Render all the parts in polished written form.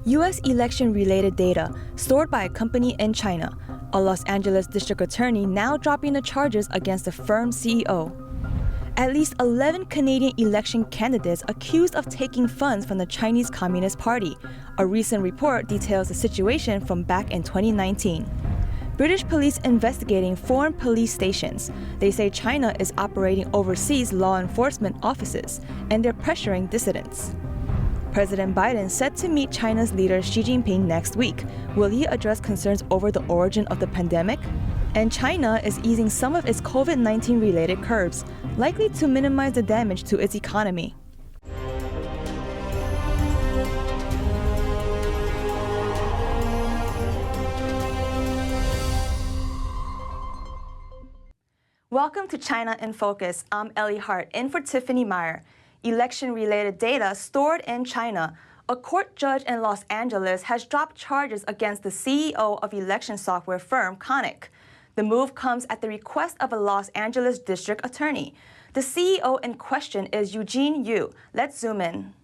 U.S. election-related data stored by a company in China. A Los Angeles district attorney now dropping the charges against the firm's CEO. At least 11 Canadian election candidates accused of taking funds from the Chinese Communist Party. A recent report details the situation from back in 2019. British police investigating foreign police stations. They say China is operating overseas law enforcement offices, and they're pressuring dissidents. President Biden set to meet China's leader Xi Jinping next week. Will he address concerns over the origin of the pandemic? And China is easing some of its COVID-19 related curbs, likely to minimize the damage to its economy. Welcome to China in Focus. I'm Ellie Hart, in for Tiffany Meyer. Election-related data stored in China. A court judge in Los Angeles has dropped charges against the CEO of election software firm Conic. The move comes at the request of a Los Angeles district attorney. The CEO in question is Eugene Yu. Let's zoom in.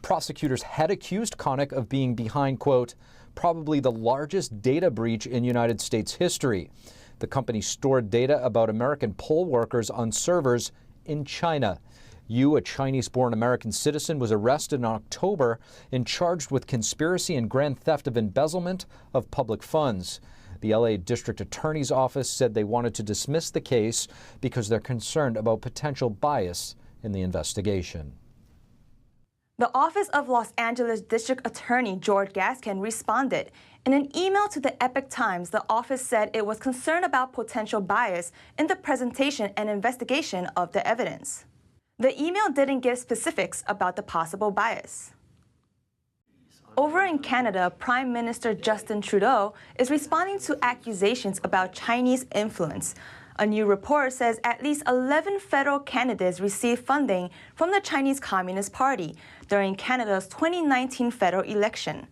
Prosecutors had accused Conic of being behind, quote, probably the largest data breach in United States history. The company stored data about American poll workers on servers in China. Yu, a Chinese-born American citizen, was arrested in October and charged with conspiracy and grand theft of embezzlement of public funds. The LA District Attorney's Office said they wanted to dismiss the case because they're concerned about potential bias in the investigation. The Office of Los Angeles District Attorney George Gaskin responded. In an email to the Epoch Times, the office said it was concerned about potential bias in the presentation and investigation of the evidence. The email didn't give specifics about the possible bias. Over in Canada, Prime Minister Justin Trudeau is responding to accusations about Chinese influence. A new report says at least 11 federal candidates received funding from the Chinese Communist Party during Canada's 2019 federal election.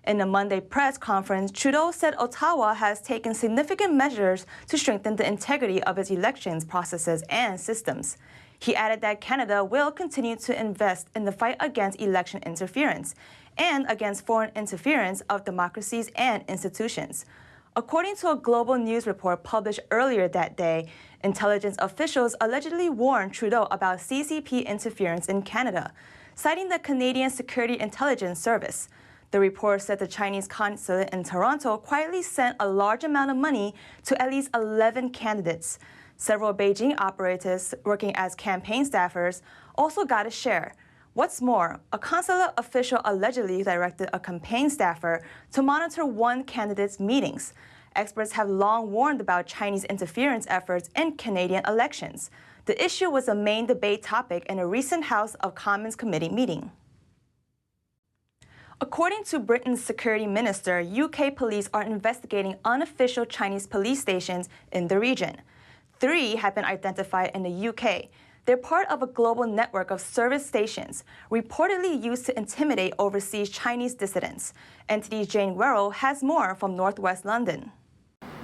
In a Monday press conference, Trudeau said Ottawa has taken significant measures to strengthen the integrity of its elections processes and systems. He added that Canada will continue to invest in the fight against election interference and against foreign interference of democracies and institutions. According to a global news report published earlier that day, intelligence officials allegedly warned Trudeau about CCP interference in Canada, citing the Canadian Security Intelligence Service. The report said the Chinese consulate in Toronto quietly sent a large amount of money to at least 11 candidates. Several Beijing operatives working as campaign staffers also got a share. What's more, a consulate official allegedly directed a campaign staffer to monitor one candidate's meetings. Experts have long warned about Chinese interference efforts in Canadian elections. The issue was a main debate topic in a recent House of Commons committee meeting. According to Britain's security minister, UK police are investigating unofficial Chinese police stations in the region. 3 have been identified in the UK. They're part of a global network of service stations, reportedly used to intimidate overseas Chinese dissidents. NTD's Jane Werrell has more from Northwest London.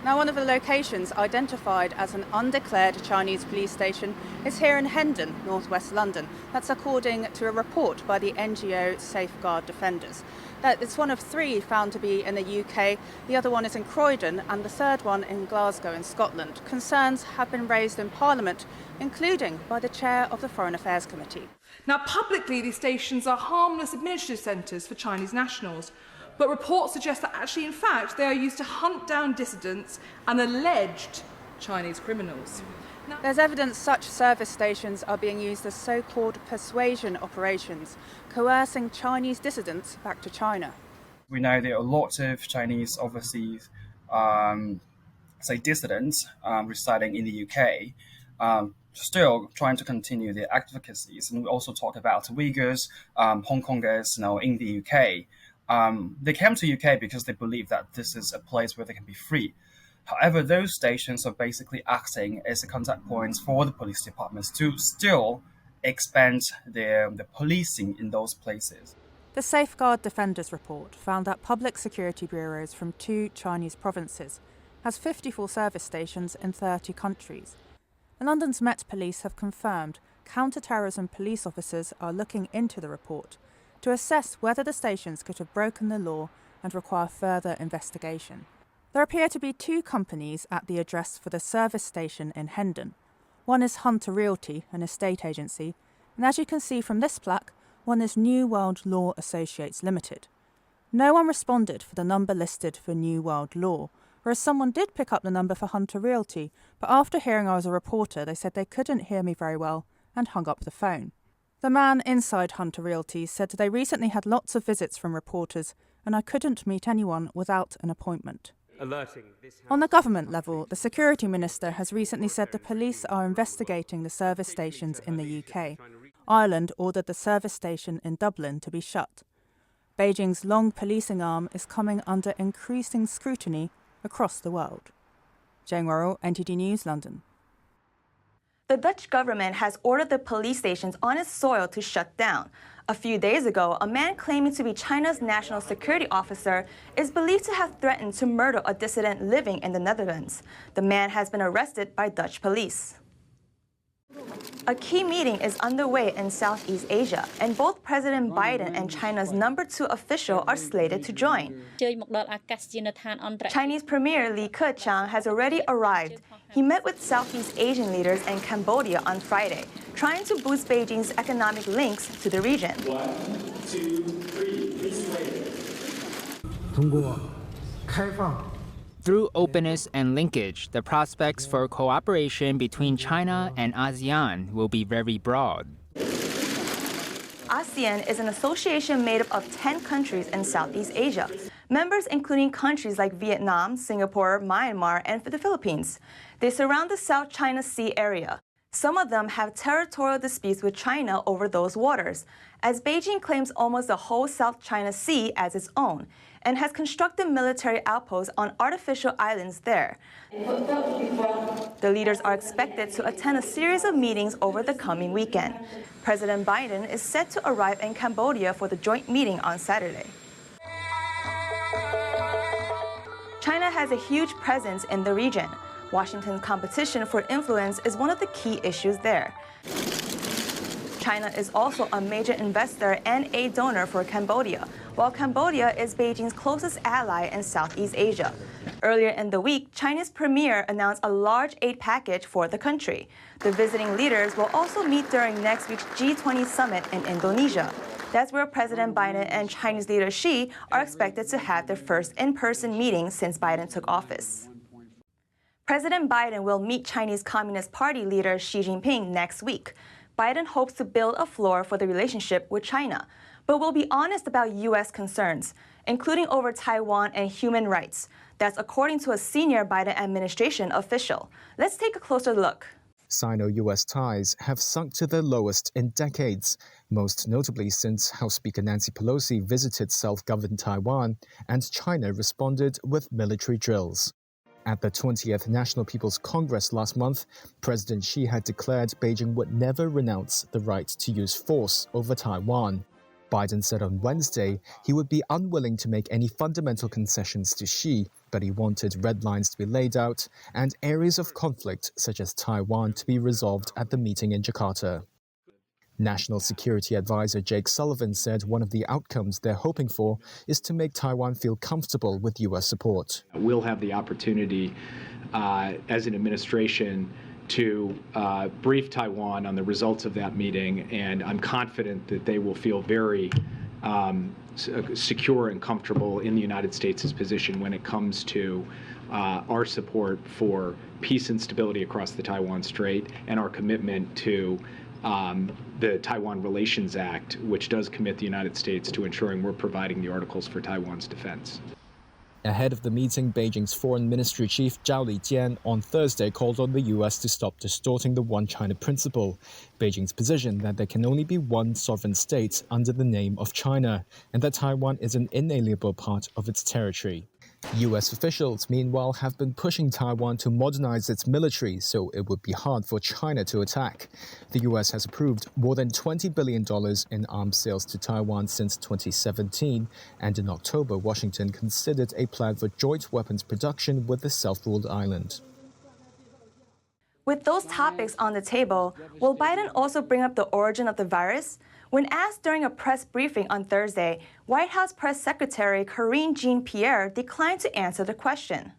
Now, one of the locations identified as an undeclared Chinese police station is here in Hendon, northwest London. That's according to a report by the NGO Safeguard Defenders. It's one of 3 found to be in the UK, the other one is in Croydon, and the third one in Glasgow in Scotland. Concerns have been raised in Parliament, including by the chair of the Foreign Affairs Committee. Now, publicly, these stations are harmless administrative centres for Chinese nationals, but reports suggest that actually, in fact, they are used to hunt down dissidents and alleged Chinese criminals. There's evidence such service stations are being used as so-called persuasion operations, coercing Chinese dissidents back to China. We know there are a lot of Chinese overseas, dissidents residing in the UK, still trying to continue their advocacies. And we also talk about Uyghurs, Hong Kongers, in the UK. They came to UK because they believe that this is a place where they can be free. However, those stations are basically acting as a contact points for the police departments to still expand the policing in those places. The Safeguard Defenders report found that public security bureaus from 2 Chinese provinces has 54 service stations in 30 countries. And London's Met Police have confirmed counter-terrorism police officers are looking into the report to assess whether the stations could have broken the law and require further investigation. There appear to be two companies at the address for the service station in Hendon. One is Hunter Realty, an estate agency, and as you can see from this plaque, one is New World Law Associates Limited. No one responded for the number listed for New World Law, whereas someone did pick up the number for Hunter Realty, but after hearing I was a reporter, they said they couldn't hear me very well and hung up the phone. The man inside Hunter Realty said they recently had lots of visits from reporters and I couldn't meet anyone without an appointment. On the government level, the Security Minister has recently said the police are investigating the service stations in the UK. Ireland ordered the service station in Dublin to be shut. Beijing's long policing arm is coming under increasing scrutiny across the world. Jane Worrell, NTD News, London. The Dutch government has ordered the police stations on its soil to shut down. A few days ago, a man claiming to be China's national security officer is believed to have threatened to murder a dissident living in the Netherlands. The man has been arrested by Dutch police. A key meeting is underway in Southeast Asia, and both President Biden and China's number 2 official are slated to join. Chinese Premier Li Keqiang has already arrived. He met with Southeast Asian leaders in Cambodia on Friday, trying to boost Beijing's economic links to the region. 1, 2, 3, please wait. Through openness and linkage, the prospects for cooperation between China and ASEAN will be very broad. ASEAN is an association made up of 10 countries in Southeast Asia, members including countries like Vietnam, Singapore, Myanmar, and the Philippines. They surround the South China Sea area. Some of them have territorial disputes with China over those waters, as Beijing claims almost the whole South China Sea as its own, and has constructed military outposts on artificial islands there. The leaders are expected to attend a series of meetings over the coming weekend. President Biden is set to arrive in Cambodia for the joint meeting on Saturday. China has a huge presence in the region. Washington's competition for influence is one of the key issues there. China is also a major investor and aid donor for Cambodia, while Cambodia is Beijing's closest ally in Southeast Asia. Earlier in the week, China's premier announced a large aid package for the country. The visiting leaders will also meet during next week's G20 summit in Indonesia. That's where President Biden and Chinese leader Xi are expected to have their first in-person meeting since Biden took office. President Biden will meet Chinese Communist Party leader Xi Jinping next week. Biden hopes to build a floor for the relationship with China, but will be honest about U.S. concerns, including over Taiwan and human rights. That's according to a senior Biden administration official. Let's take a closer look. Sino-U.S. ties have sunk to their lowest in decades, most notably since House Speaker Nancy Pelosi visited self-governed Taiwan and China responded with military drills. At the 20th National People's Congress last month, President Xi had declared Beijing would never renounce the right to use force over Taiwan. Biden said on Wednesday he would be unwilling to make any fundamental concessions to Xi, but he wanted red lines to be laid out and areas of conflict such as Taiwan to be resolved at the meeting in Jakarta. National Security Advisor Jake Sullivan said one of the outcomes they're hoping for is to make Taiwan feel comfortable with U.S. support. We'll have the opportunity as an administration to brief Taiwan on the results of that meeting, and I'm confident that they will feel very secure and comfortable in the United States' position when it comes to our support for peace and stability across the Taiwan Strait and our commitment to the Taiwan Relations Act, which does commit the United States to ensuring we're providing the articles for Taiwan's defense. Ahead of the meeting, Beijing's Foreign Ministry Chief Zhao Lijian on Thursday called on the U.S. to stop distorting the One China principle, Beijing's position that there can only be one sovereign state under the name of China, and that Taiwan is an inalienable part of its territory. U.S. officials, meanwhile, have been pushing Taiwan to modernize its military so it would be hard for China to attack. The U.S. has approved more than $20 billion in arms sales to Taiwan since 2017, and in October, Washington considered a plan for joint weapons production with the self-ruled island. With those topics on the table, will Biden also bring up the origin of the virus? When asked during a press briefing on Thursday, White House Press Secretary Karine Jean-Pierre declined to answer the question.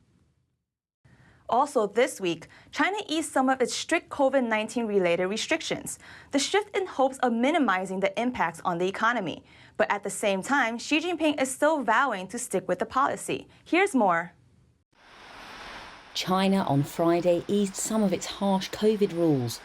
Also this week, China eased some of its strict COVID-19 related restrictions, the shift in hopes of minimizing the impacts on the economy. But at the same time, Xi Jinping is still vowing to stick with the policy. Here's more. China on Friday eased some of its harsh COVID rules.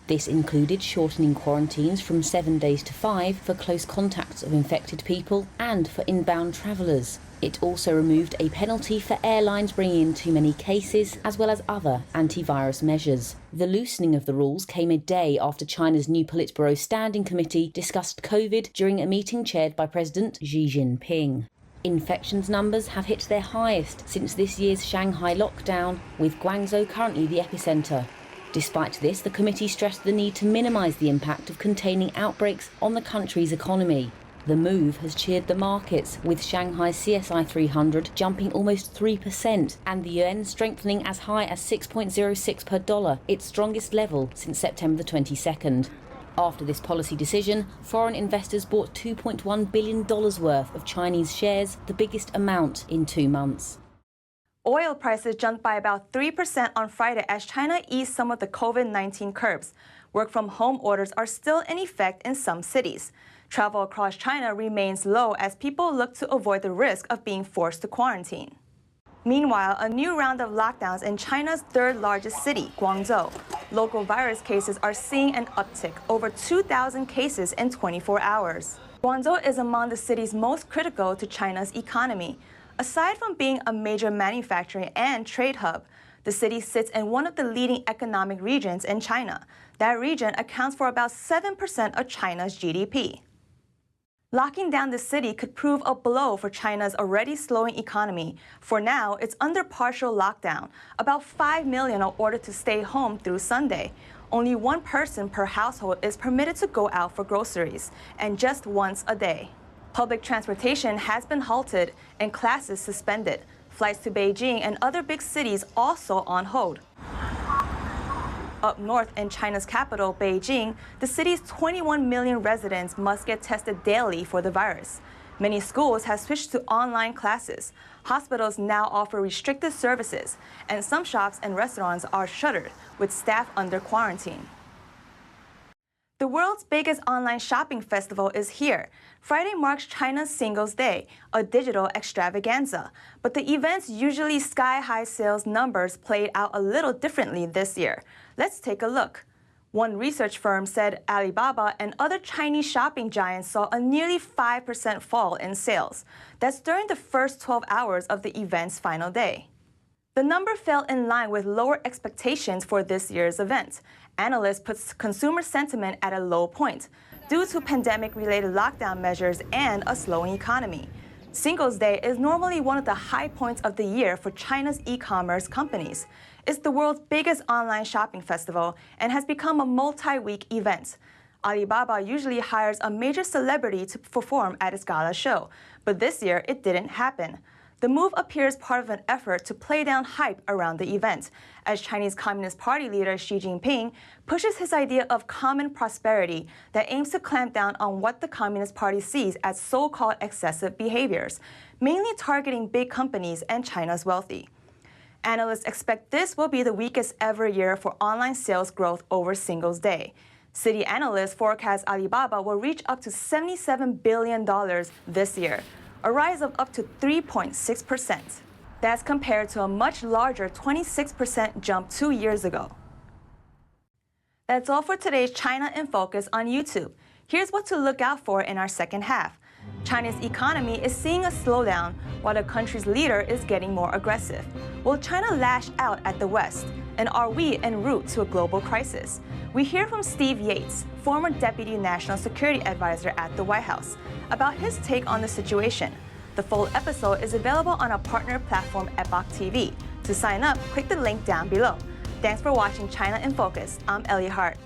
This included shortening quarantines from 7 days to 5 for close contacts of infected people and for inbound travellers. It also removed a penalty for airlines bringing in too many cases, as well as other antivirus measures. The loosening of the rules came a day after China's new Politburo Standing Committee discussed COVID during a meeting chaired by President Xi Jinping. Infections numbers have hit their highest since this year's Shanghai lockdown, with Guangzhou currently the epicentre. Despite this, the committee stressed the need to minimise the impact of containing outbreaks on the country's economy. The move has cheered the markets, with Shanghai's CSI 300 jumping almost 3% and the yuan strengthening as high as 6.06 per dollar, its strongest level since September the 22nd. After this policy decision, foreign investors bought $2.1 billion worth of Chinese shares, the biggest amount in 2 months. Oil prices jumped by about 3% on Friday as China eased some of the COVID-19 curbs. Work-from-home orders are still in effect in some cities. Travel across China remains low as people look to avoid the risk of being forced to quarantine. Meanwhile, a new round of lockdowns in China's third-largest city, Guangzhou. Local virus cases are seeing an uptick, over 2,000 cases in 24 hours. Guangzhou is among the cities most critical to China's economy. Aside from being a major manufacturing and trade hub, the city sits in one of the leading economic regions in China. That region accounts for about 7% of China's GDP. Locking down the city could prove a blow for China's already slowing economy. For now, it's under partial lockdown. About 5 million are ordered to stay home through Sunday. Only one person per household is permitted to go out for groceries, and just once a day. Public transportation has been halted and classes suspended. Flights to Beijing and other big cities also on hold. Up north in China's capital, Beijing, the city's 21 million residents must get tested daily for the virus. Many schools have switched to online classes. Hospitals now offer restricted services, and some shops and restaurants are shuttered, with staff under quarantine. The world's biggest online shopping festival is here. Friday marks China's Singles' Day, a digital extravaganza. But the event's usually sky-high sales numbers played out a little differently this year. Let's take a look. One research firm said Alibaba and other Chinese shopping giants saw a nearly 5% fall in sales. That's during the first 12 hours of the event's final day. The number fell in line with lower expectations for this year's event. Analysts put consumer sentiment at a low point due to pandemic-related lockdown measures and a slowing economy. Singles' Day is normally one of the high points of the year for China's e-commerce companies. It's the world's biggest online shopping festival and has become a multi-week event. Alibaba usually hires a major celebrity to perform at its gala show, but this year it didn't happen. The move appears part of an effort to play down hype around the event, as Chinese Communist Party leader Xi Jinping pushes his idea of common prosperity that aims to clamp down on what the Communist Party sees as so-called excessive behaviors, mainly targeting big companies and China's wealthy. Analysts expect this will be the weakest ever year for online sales growth over Singles' Day. City analysts forecast Alibaba will reach up to $77 billion this year, a rise of up to 3.6%. That's compared to a much larger 26% jump 2 years ago. That's all for today's China in Focus on YouTube. Here's what to look out for in our second half. China's economy is seeing a slowdown while the country's leader is getting more aggressive. Will China lash out at the West? And are we en route to a global crisis? We hear from Steve Yates, former Deputy National Security Advisor at the White House, about his take on the situation. The full episode is available on our partner platform EpochTV. To sign up, click the link down below. Thanks for watching China in Focus. I'm Ellie Hart.